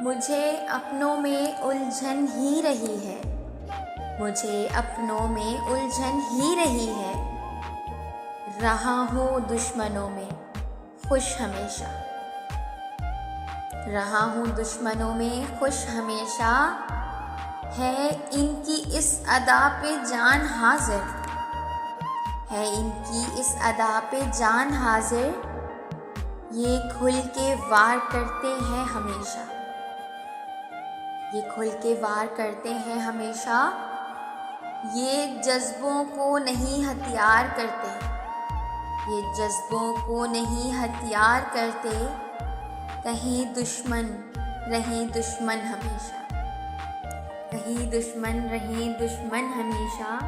मुझे अपनों में उलझन ही रही है। मुझे अपनों में उलझन ही रही है। रहा हूँ दुश्मनों में खुश हमेशा। रहा हूँ दुश्मनों में खुश हमेशा। है इनकी इस अदा पे जान हाजिर। है इनकी इस अदा पे जान हाजिर। ये खुल के वार करते हैं हमेशा। ये खुल के वार करते हैं हमेशा। ये जज्बों को नहीं हथियार करते। ये जज्बों को नहीं हथियार करते। कहीं दुश्मन रहें दुश्मन हमेशा। कहीं दुश्मन रहें दुश्मन हमेशा।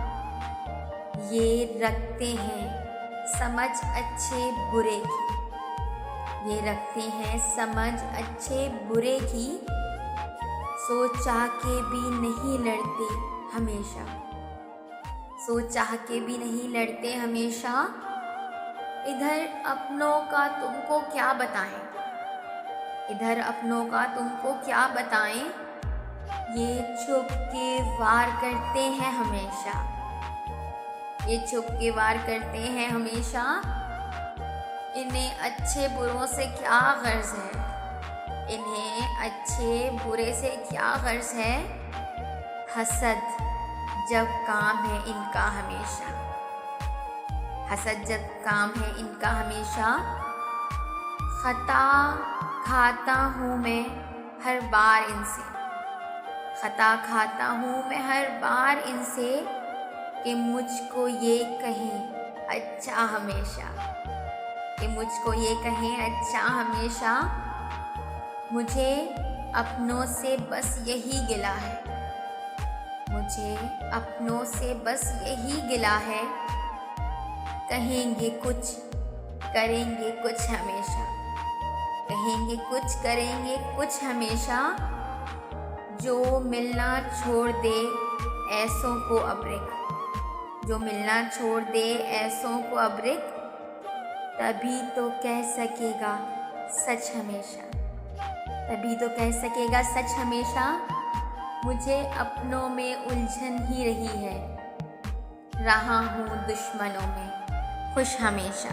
ये रखते हैं समझ अच्छे बुरे की। ये रखते हैं समझ अच्छे बुरे की। सोचा के भी नहीं लड़ते हमेशा। सोचा के भी नहीं लड़ते हमेशा। इधर अपनों का तुमको क्या बताएं। इधर अपनों का तुमको क्या बताएं। ये छुप के वार करते हैं हमेशा। ये छुप के वार करते हैं हमेशा। इन्हें अच्छे बुरों से क्या गर्ज है। इन्हें अच्छे बुरे से क्या गर्ज है। हसद जब काम है इनका हमेशा। हसद जब काम है इनका हमेशा। खता खाता हूँ मैं हर बार इनसे। खता खाता हूँ मैं हर बार इनसे। कि मुझको ये कहें अच्छा हमेशा। कि मुझको ये कहें अच्छा हमेशा। मुझे अपनों से बस यही गिला है। मुझे अपनों से बस यही गिला है। कहेंगे कुछ करेंगे कुछ हमेशा। कहेंगे कुछ करेंगे कुछ हमेशा। जो मिलना छोड़ दे ऐसों को अब्रिक। जो मिलना छोड़ दे ऐसों को अब्रिक। तभी तो कह सकेगा सच हमेशा। तभी तो कह सकेगा सच हमेशा। मुझे अपनों में उलझन ही रही है। रहा हूँ दुश्मनों में खुश हमेशा।